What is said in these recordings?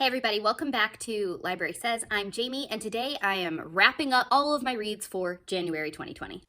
Hey everybody, welcome back to Library Says. I'm Jamie, and today I am wrapping up all of my reads for January 2020.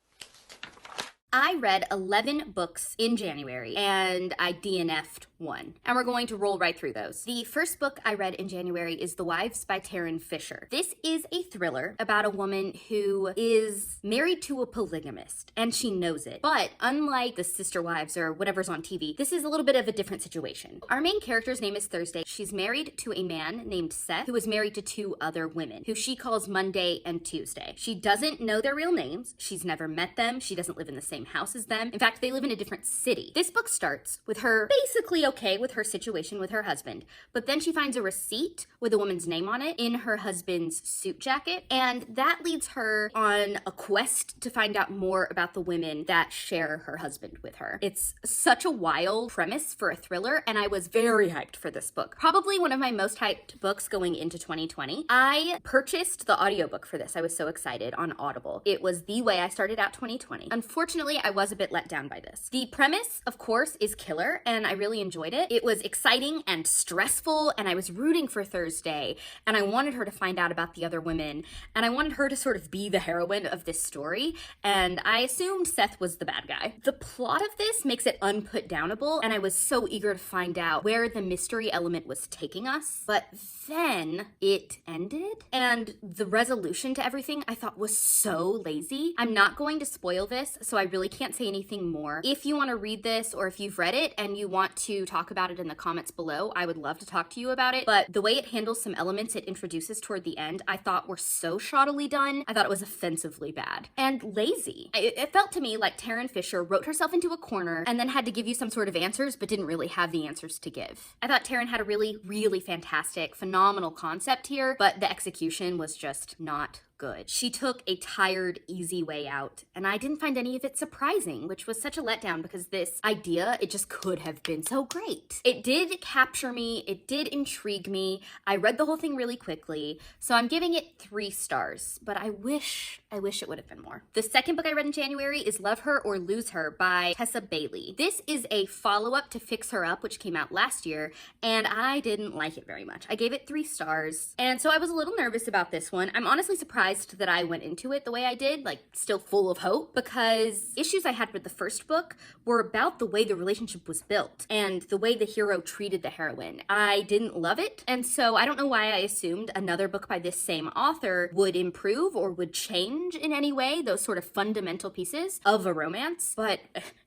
I read 11 books in January, and I DNF'd one. And we're going to roll right through those. The first book I read in January is The Wives by Taryn Fisher. This is a thriller about a woman who is married to a polygamist, and she knows it. But unlike the Sister Wives or whatever's on TV, this is a little bit of a different situation. Our main character's name is Thursday. She's married to a man named Seth, who is married to two other women, who she calls Monday and Tuesday. She doesn't know their real names. She's never met them. She doesn't live in the same house as them. In fact, they live in a different city. This book starts with her basically okay with her situation with her husband, but then she finds a receipt with a woman's name on it in her husband's suit jacket, and that leads her on a quest to find out more about the women that share her husband with her. It's such a wild premise for a thriller, and I was very hyped for this book. Probably one of my most hyped books going into 2020. I purchased the audiobook for this. I was so excited on Audible. It was the way I started out 2020. Unfortunately, I was a bit let down by this. The premise, of course, is killer, and I really enjoyed it. It was exciting and stressful, and I was rooting for Thursday, and I wanted her to find out about the other women, and I wanted her to sort of be the heroine of this story, and I assumed Seth was the bad guy. The plot of this makes it unputdownable, and I was so eager to find out where the mystery element was taking us, but then it ended, and the resolution to everything I thought was so lazy. I'm not going to spoil this, so I really can't say anything more. If you want to read this, or if you've read it and you want to talk about it in the comments below, I would love to talk to you about it. But the way it handles some elements it introduces toward the end, I thought were so shoddily done. I thought it was offensively bad and lazy. It felt to me like Taryn Fisher wrote herself into a corner and then had to give you some sort of answers, but didn't really have the answers to give. I thought Taryn had a really fantastic, phenomenal concept here, but the execution was just not good. She took a tired, easy way out, and I didn't find any of it surprising, which was such a letdown because this idea, it just could have been so great. It did capture me, it did intrigue me. I read the whole thing really quickly, so I'm giving it 3 stars, but I wish it would have been more. The second book I read in January is Love Her or Lose Her by Tessa Bailey. This is a follow-up to Fix Her Up, which came out last year, and I didn't like it very much. I gave it 3 stars, and so I was a little nervous about this one. I'm honestly surprised that I went into it the way I did, like still full of hope, because issues I had with the first book were about the way the relationship was built and the way the hero treated the heroine. I didn't love it, and so I don't know why I assumed another book by this same author would improve or would change in any way those sort of fundamental pieces of a romance, but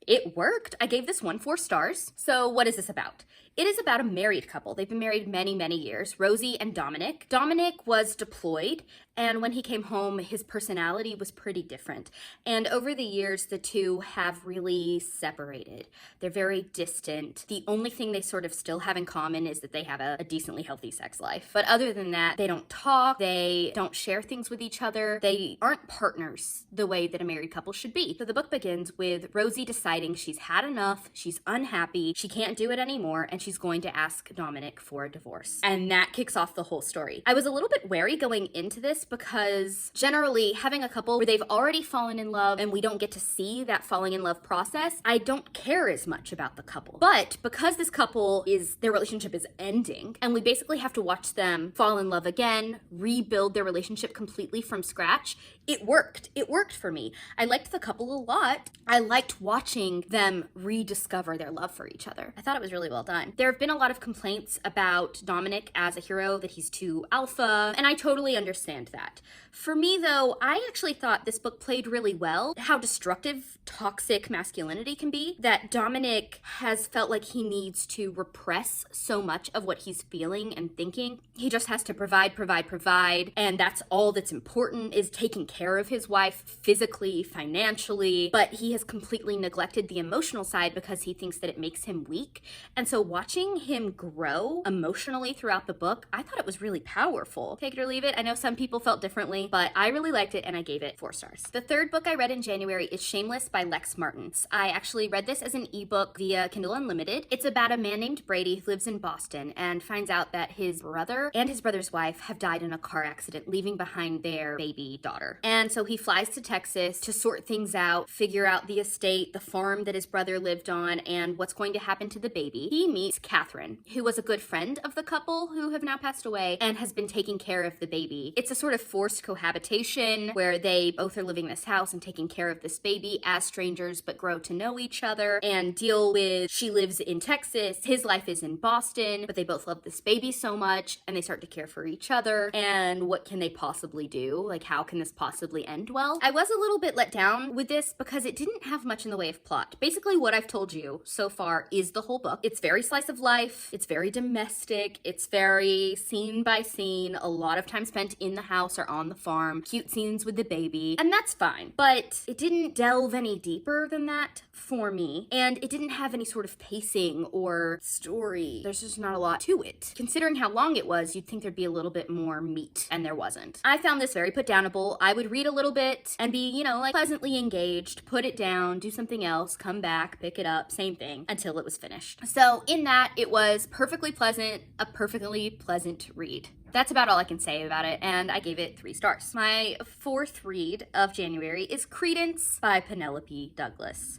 it worked. I gave this one 4 stars. So what is this about? It is about a married couple. They've been married many years, Rosie and Dominic. Dominic was deployed, and when he came home, his personality was pretty different. And over the years, the two have really separated. They're very distant. The only thing they sort of still have in common is that they have a decently healthy sex life. But other than that, they don't talk, they don't share things with each other, they aren't partners the way that a married couple should be. So the book begins with Rosie deciding she's had enough, she's unhappy, she can't do it anymore, and she's going to ask Dominic for a divorce. And that kicks off the whole story. I was a little bit wary going into this because generally having a couple where they've already fallen in love and we don't get to see that falling in love process, I don't care as much about the couple. But because this couple their relationship is ending and we basically have to watch them fall in love again, rebuild their relationship completely from scratch, it worked. It worked for me. I liked the couple a lot. I liked watching them rediscover their love for each other. I thought it was really well done. There have been a lot of complaints about Dominic as a hero, that he's too alpha, and I totally understand that. For me though, I actually thought this book played really well how destructive toxic masculinity can be, that Dominic has felt like he needs to repress so much of what he's feeling and thinking. He just has to provide, and that's all that's important, is taking care of his wife physically, financially, but he has completely neglected the emotional side because he thinks that it makes him weak. And so watching him grow emotionally throughout the book, I thought it was really powerful. Take it or leave it. I know some people felt differently, but I really liked it and I gave it 4 stars. The third book I read in January is Shameless by Lex Martins. I actually read this as an ebook via Kindle Unlimited. It's about a man named Brady who lives in Boston and finds out that his brother and his brother's wife have died in a car accident, leaving behind their baby daughter. And so he flies to Texas to sort things out, figure out the estate, the farm farm that his brother lived on and what's going to happen to the baby, he meets Catherine, who was a good friend of the couple who have now passed away and has been taking care of the baby. It's a sort of forced cohabitation where they both are living in this house and taking care of this baby as strangers, but grow to know each other and deal with, she lives in Texas, his life is in Boston, but they both love this baby so much and they start to care for each other. And what can they possibly do? Like, how can this possibly end well? I was a little bit let down with this because it didn't have much in the way of plot. Basically, what I've told you so far is the whole book. It's very slice of life, it's very domestic, it's very scene by scene, a lot of time spent in the house or on the farm, cute scenes with the baby, and that's fine. But it didn't delve any deeper than that for me, and it didn't have any sort of pacing or story. There's just not a lot to it. Considering how long it was, you'd think there'd be a little bit more meat, and there wasn't. I found this very put downable. I would read a little bit and be, like pleasantly engaged, put it down, do something else, come back, pick it up, same thing, until it was finished. So in that, it was perfectly pleasant, a perfectly pleasant read. That's about all I can say about it, and I gave it 3 stars. My 4th read of January is Creedence by Penelope Douglas.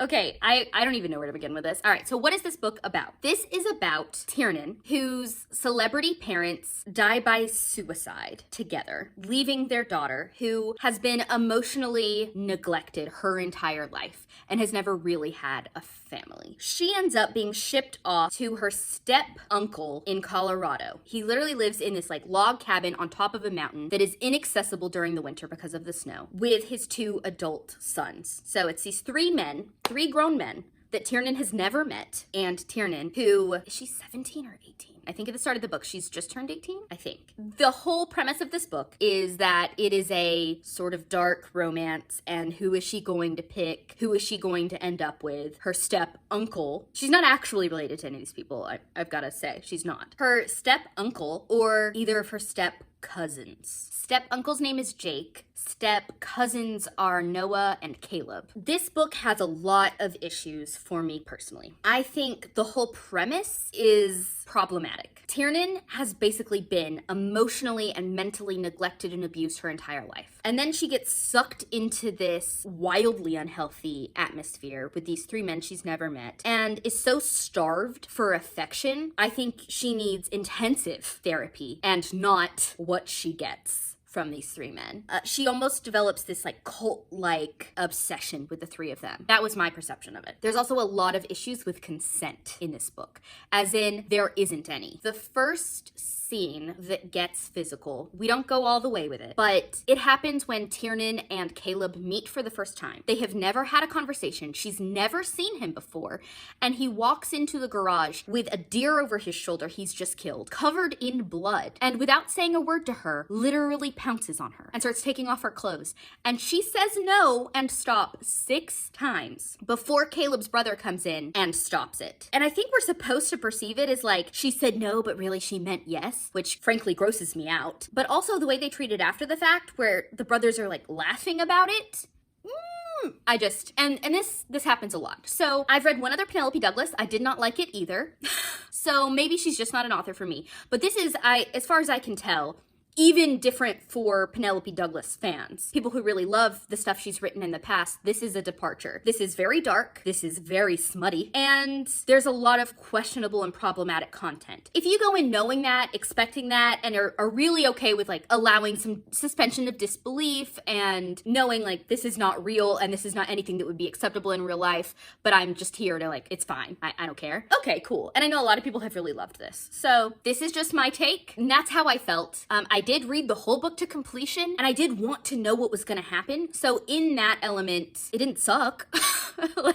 Okay, I don't even know where to begin with this. All right, so what is this book about? This is about Tiernan, whose celebrity parents die by suicide together, leaving their daughter, who has been emotionally neglected her entire life and has never really had a family. She ends up being shipped off to her step uncle in Colorado. He literally lives in this log cabin on top of a mountain that is inaccessible during the winter because of the snow, with his 2 adult sons. So it's these 3 grown men that Tiernan has never met, and Tiernan, who, is she 17 or 18? I think at the start of the book, she's just turned 18, I think. The whole premise of this book is that it is a sort of dark romance, and who is she going to pick? Who is she going to end up with? Her step uncle. She's not actually related to any of these people, I've got to say. She's not. Her step uncle, or either of her step cousins. Step uncle's name is Jake. Step cousins are Noah and Caleb. This book has a lot of issues for me personally. I think the whole premise is problematic. Tiernan has basically been emotionally and mentally neglected and abused her entire life. And then she gets sucked into this wildly unhealthy atmosphere with these 3 men she's never met and is so starved for affection. I think she needs intensive therapy and not what she gets from these 3 men. She almost develops this cult-like obsession with the 3 of them. That was my perception of it. There's also a lot of issues with consent in this book, as in there isn't any. The first scene that gets physical, we don't go all the way with it, but it happens when Tiernan and Caleb meet for the first time. They have never had a conversation. She's never seen him before, and he walks into the garage with a deer over his shoulder he's just killed, covered in blood, and without saying a word to her, literally pounces on her and starts taking off her clothes. And she says no and stop 6 times before Caleb's brother comes in and stops it. And I think we're supposed to perceive it as she said no, but really she meant yes, which frankly grosses me out. But also the way they treat it after the fact, where the brothers are laughing about it. And this happens a lot. So I've read one other Penelope Douglas. I did not like it either. So maybe she's just not an author for me. But this is, as far as I can tell, even different for Penelope Douglas fans. People who really love the stuff she's written in the past, this is a departure. This is very dark, this is very smutty, and there's a lot of questionable and problematic content. If you go in knowing that, expecting that, and are really okay with allowing some suspension of disbelief and knowing this is not real and this is not anything that would be acceptable in real life, but I'm just here to it's fine, I don't care. Okay, cool. And I know a lot of people have really loved this. So this is just my take, and that's how I felt. I did read the whole book to completion, and I did want to know what was going to happen. So in that element, it didn't suck.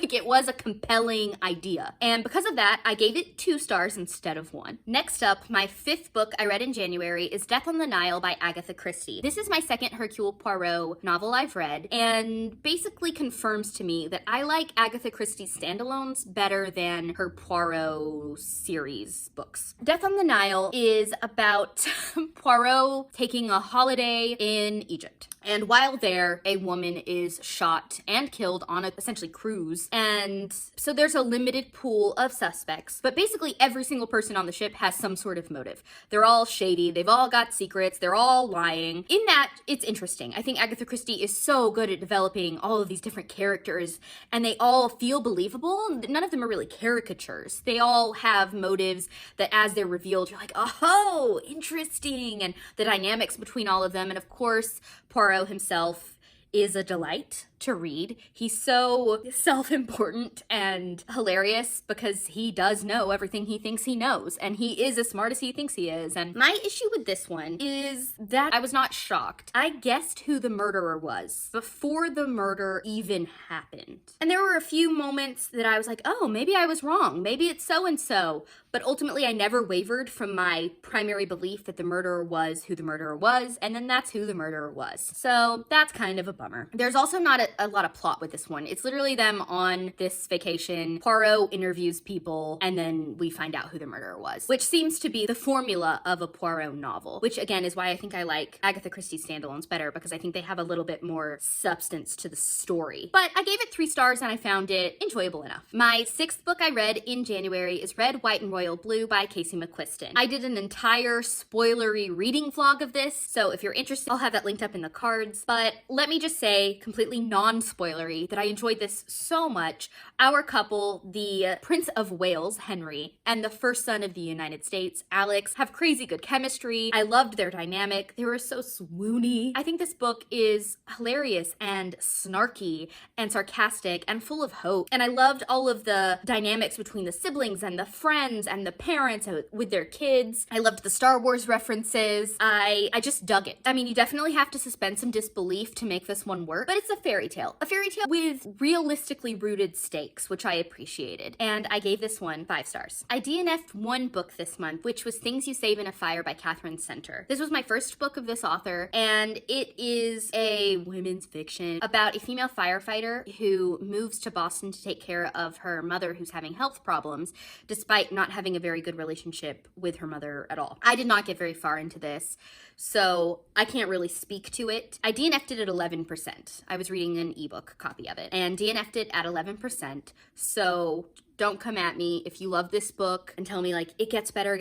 It was a compelling idea. And because of that, I gave it 2 stars instead of 1. Next up, my 5th book I read in January is Death on the Nile by Agatha Christie. This is my 2nd Hercule Poirot novel I've read, and basically confirms to me that I like Agatha Christie's standalones better than her Poirot series books. Death on the Nile is about Poirot taking a holiday in Egypt. And while there, a woman is shot and killed on a essentially cruise. And so there's a limited pool of suspects, but basically every single person on the ship has some sort of motive. They're all shady, they've all got secrets, they're all lying. In that, it's interesting. I think Agatha Christie is so good at developing all of these different characters, and they all feel believable. None of them are really caricatures. They all have motives that as they're revealed, you're like, oh, interesting, and the dynamics between all of them. And of course, Poirot himself is a delight to read. He's so self-important and hilarious because he does know everything he thinks he knows, and he is as smart as he thinks he is. And my issue with this one is that I was not shocked. I guessed who the murderer was before the murder even happened. And there were a few moments that I was like, oh, maybe I was wrong. Maybe it's so-and-so. But ultimately, I never wavered from my primary belief that the murderer was who the murderer was, and then that's who the murderer was. So that's kind of a bummer. There's also not a lot of plot with this one. It's literally them on this vacation. Poirot interviews people, and then we find out who the murderer was, which seems to be the formula of a Poirot novel, which again is why I think I like Agatha Christie's standalones better, because I think they have a little bit more substance to the story. But I gave it 3 stars and I found it enjoyable enough. My 6th book I read in January is Red, White, and Royal Blue by Casey McQuiston. I did an entire spoilery reading vlog of this, so if you're interested, I'll have that linked up in the cards. But let me just say, completely non-spoilery, that I enjoyed this so much. Our couple, the Prince of Wales, Henry, and the first son of the United States, Alex, have crazy good chemistry. I loved their dynamic. They were so swoony. I think this book is hilarious and snarky and sarcastic and full of hope. And I loved all of the dynamics between the siblings and the friends and the parents with their kids. I loved the Star Wars references. I just dug it. I mean, you definitely have to suspend some disbelief to make this one work, but it's a fairy tale. A fairy tale with realistically rooted stakes, which I appreciated. And I gave this one 5 stars. I DNF'd one book this month, which was Things You Save in a Fire by Catherine Center. This was my first book of this author, and it is a women's fiction about a female firefighter who moves to Boston to take care of her mother who's having health problems, despite not having a very good relationship with her mother at all. I did not get very far into this, so I can't really speak to it. I DNF'd it at 11%. I was reading an ebook copy of it, and DNF'd it at 11%, so don't come at me if you love this book and tell me like it gets better,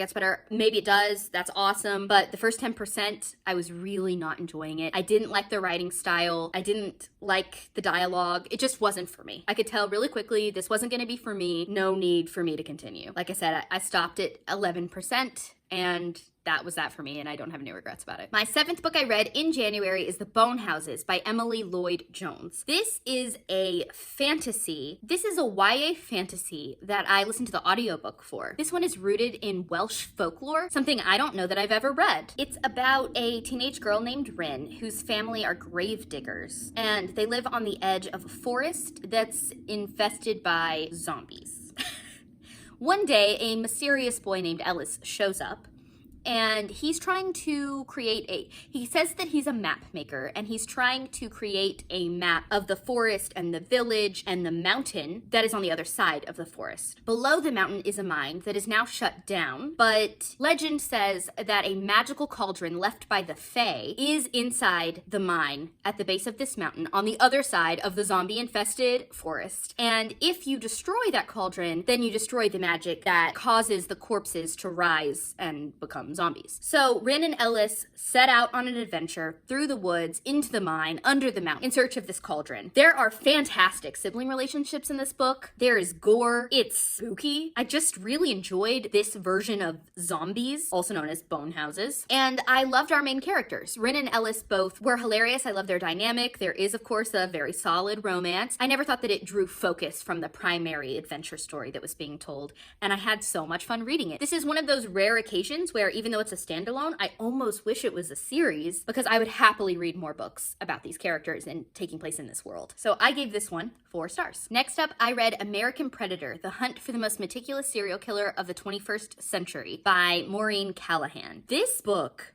Maybe it does, that's awesome, but the first 10%, I was really not enjoying it. I didn't like the writing style. I didn't like the dialogue. It just wasn't for me. I could tell really quickly this wasn't gonna be for me. No need for me to continue. Like I said, I stopped at 11%, and that was that for me, and I don't have any regrets about it. My 7th book I read in January is The Bone Houses by Emily Lloyd Jones. This is a fantasy. This is a YA fantasy that I listened to the audiobook for. This one is rooted in Welsh folklore, something I don't know that I've ever read. It's about a teenage girl named Rin, whose family are grave diggers, and they live on the edge of a forest that's infested by zombies. One day, a mysterious boy named Ellis shows up, and he's trying to create he says that he's a map maker, and he's trying to create a map of the forest and the village and the mountain that is on the other side of the forest. Below the mountain is a mine that is now shut down, but legend says that a magical cauldron left by the Fae is inside the mine at the base of this mountain on the other side of the zombie-infested forest. And if you destroy that cauldron, then you destroy the magic that causes the corpses to rise and become zombies. So Rin and Ellis set out on an adventure through the woods, into the mine, under the mountain, in search of this cauldron. There are fantastic sibling relationships in this book. There is gore. It's spooky. I just really enjoyed this version of zombies, also known as bone houses. And I loved our main characters. Rin and Ellis both were hilarious. I love their dynamic. There is, of course, a very solid romance. I never thought that it drew focus from the primary adventure story that was being told, and I had so much fun reading it. This is one of those rare occasions where even though it's a standalone, I almost wish it was a series, because I would happily read more books about these characters and taking place in this world. So I gave this one 4 stars. Next up, I read American Predator: The Hunt for the Most Meticulous Serial Killer of the 21st Century by Maureen Callahan. This book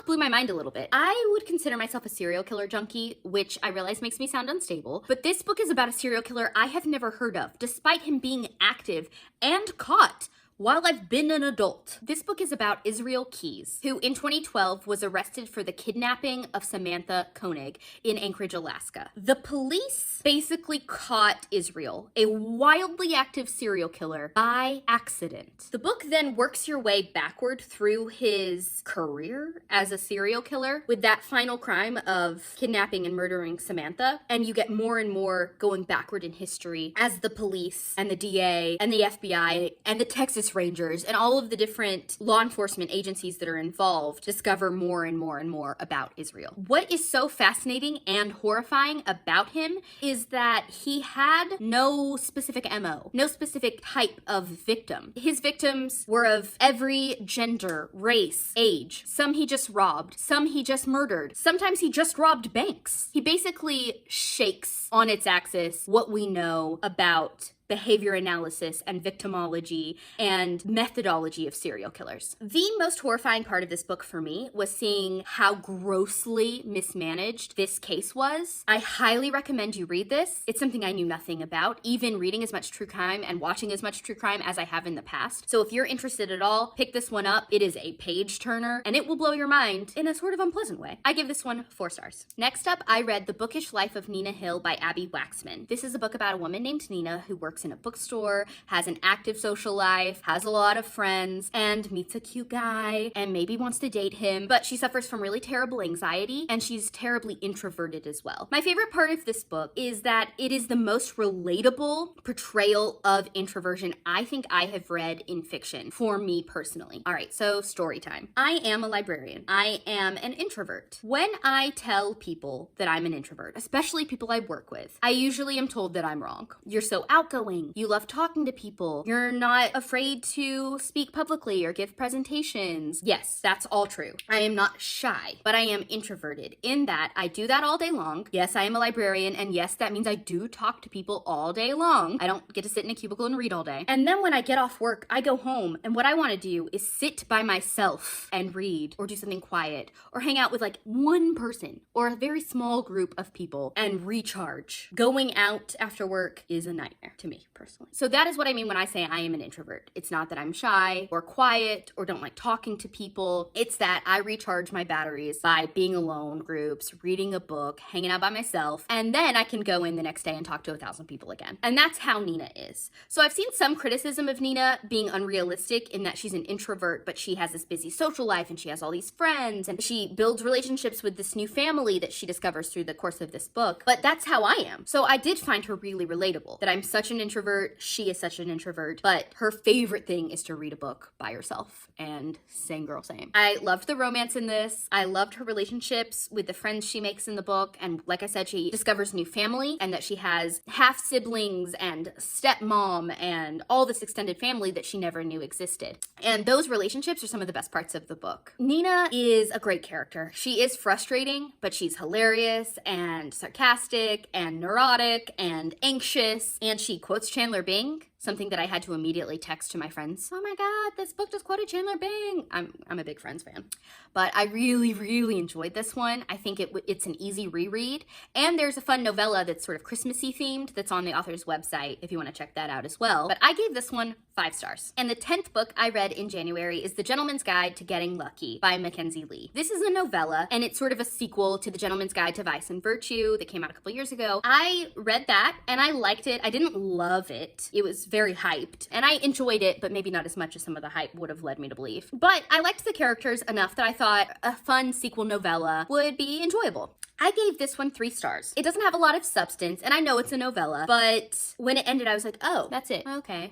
blew my mind a little bit. I would consider myself a serial killer junkie, which I realize makes me sound unstable, but this book is about a serial killer I have never heard of, despite him being active and caught While I've Been an Adult. This book is about Israel Keyes, who in 2012 was arrested for the kidnapping of Samantha Koenig in Anchorage, Alaska. The police basically caught Israel, a wildly active serial killer, by accident. The book then works your way backward through his career as a serial killer with that final crime of kidnapping and murdering Samantha, and you get more and more going backward in history as the police and the DA and the FBI and the Texas Rangers and all of the different law enforcement agencies that are involved discover more and more and more about Israel. What is so fascinating and horrifying about him is that he had no specific MO, no specific type of victim. His victims were of every gender, race, age. Some he just robbed, some he just murdered. Sometimes he just robbed banks. He basically shakes on its axis what we know about behavior analysis and victimology and methodology of serial killers. The most horrifying part of this book for me was seeing how grossly mismanaged this case was. I highly recommend you read this. It's something I knew nothing about, even reading as much true crime and watching as much true crime as I have in the past. So if you're interested at all, pick this one up. It is a page turner and it will blow your mind in a sort of unpleasant way. I give this one 4 stars. Next up, I read The Bookish Life of Nina Hill by Abby Waxman. This is a book about a woman named Nina who works in a bookstore, has an active social life, has a lot of friends, and meets a cute guy and maybe wants to date him, but she suffers from really terrible anxiety and she's terribly introverted as well. My favorite part of this book is that it is the most relatable portrayal of introversion I think I have read in fiction for me personally. All right, so story time. I am a librarian. I am an introvert. When I tell people that I'm an introvert, especially people I work with, I usually am told that I'm wrong. You're so outgoing. You love talking to people. You're not afraid to speak publicly or give presentations. Yes, that's all true. I am not shy, but I am introverted in that I do that all day long. Yes, I am a librarian, and yes, that means I do talk to people all day long. I don't get to sit in a cubicle and read all day. And then when I get off work, I go home, and what I want to do is sit by myself and read or do something quiet or hang out with like one person or a very small group of people and recharge. Going out after work is a nightmare to me personally. So that is what I mean when I say I am an introvert. It's not that I'm shy or quiet or don't like talking to people. It's that I recharge my batteries by being alone, groups, reading a book, hanging out by myself, and then I can go in the next day and talk to 1,000 people again. And that's how Nina is. So I've seen some criticism of Nina being unrealistic in that she's an introvert, but she has this busy social life and she has all these friends and she builds relationships with this new family that she discovers through the course of this book. But that's how I am. So I did find her really relatable, that I'm such an introvert, she is such an introvert, but her favorite thing is to read a book by herself, and same girl, same. I loved the romance in this. I loved her relationships with the friends she makes in the book, and like I said, she discovers new family and that she has half siblings and stepmom and all this extended family that she never knew existed. And those relationships are some of the best parts of the book. Nina is a great character. She is frustrating, but she's hilarious and sarcastic and neurotic and anxious, and she quotes Chandler Bing, something that I had to immediately text to my friends. Oh my God, this book just quoted Chandler Bing. I'm a big Friends fan. But I really, really enjoyed this one. I think it's an easy reread. And there's a fun novella that's sort of Christmassy themed that's on the author's website if you want to check that out as well. But I gave this one 5 stars. And the 10th book I read in January is The Gentleman's Guide to Getting Lucky by Mackenzie Lee. This is a novella, and it's sort of a sequel to The Gentleman's Guide to Vice and Virtue that came out a couple years ago. I read that and I liked it. I didn't love it. It was very hyped, and I enjoyed it, but maybe not as much as some of the hype would have led me to believe. But I liked the characters enough that I thought a fun sequel novella would be enjoyable. I gave this one 3 stars. It doesn't have a lot of substance, and I know it's a novella, but when it ended, I was like, oh, that's it. Okay.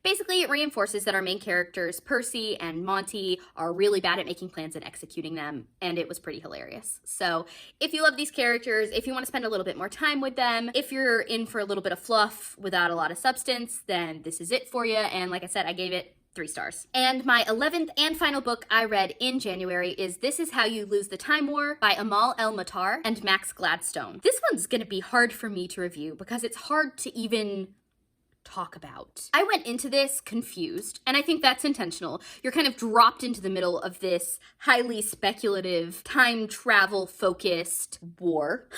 Basically, it reinforces that our main characters, Percy and Monty, are really bad at making plans and executing them, and it was pretty hilarious. So if you love these characters, if you want to spend a little bit more time with them, if you're in for a little bit of fluff without a lot of substance, then this is it for you. And like I said, I gave it 3 stars. And my 11th and final book I read in January is This Is How You Lose the Time War by Amal El-Matar and Max Gladstone. This one's going to be hard for me to review because it's hard to even talk about. I went into this confused, and I think that's intentional. You're kind of dropped into the middle of this highly speculative, time travel focused war,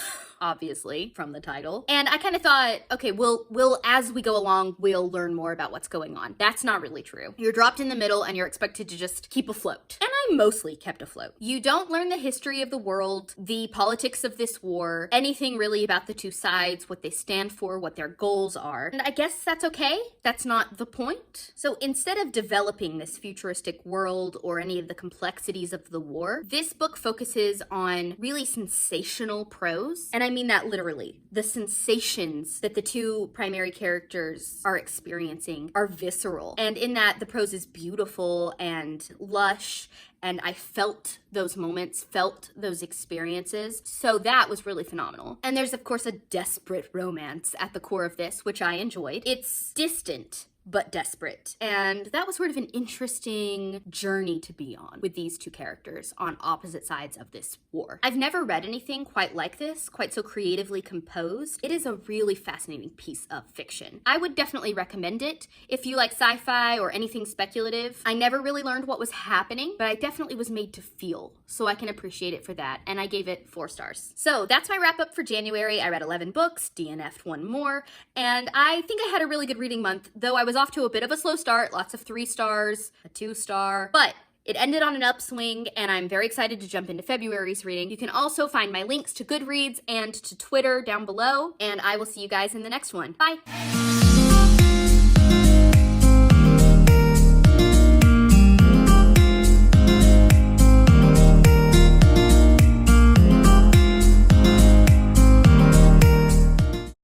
obviously, from the title. And I kind of thought, okay, we'll as we go along, we'll learn more about what's going on. That's not really true. You're dropped in the middle and you're expected to just keep afloat. And I mostly kept afloat. You don't learn the history of the world, the politics of this war, anything really about the two sides, what they stand for, what their goals are. And I guess that's okay. That's not the point. So instead of developing this futuristic world or any of the complexities of the war, this book focuses on really sensational prose. And I mean that literally. The sensations that the two primary characters are experiencing are visceral. And in that, the prose is beautiful and lush, and I felt those moments, felt those experiences. So that was really phenomenal. And there's, of course, a desperate romance at the core of this, which I enjoyed. It's distant, but desperate. And that was sort of an interesting journey to be on with these two characters on opposite sides of this war. I've never read anything quite like this, quite so creatively composed. It is a really fascinating piece of fiction. I would definitely recommend it if you like sci-fi or anything speculative. I never really learned what was happening, but I definitely was made to feel, so I can appreciate it for that. And I gave it 4 stars. So that's my wrap up for January. I read 11 books, DNF'd 1 more, and I think I had a really good reading month, though I was off to a bit of a slow start, lots of 3 stars, a 2 star, but it ended on an upswing, and I'm very excited to jump into February's reading. You can also find my links to Goodreads and to Twitter down below, and I will see you guys in the next one. Bye!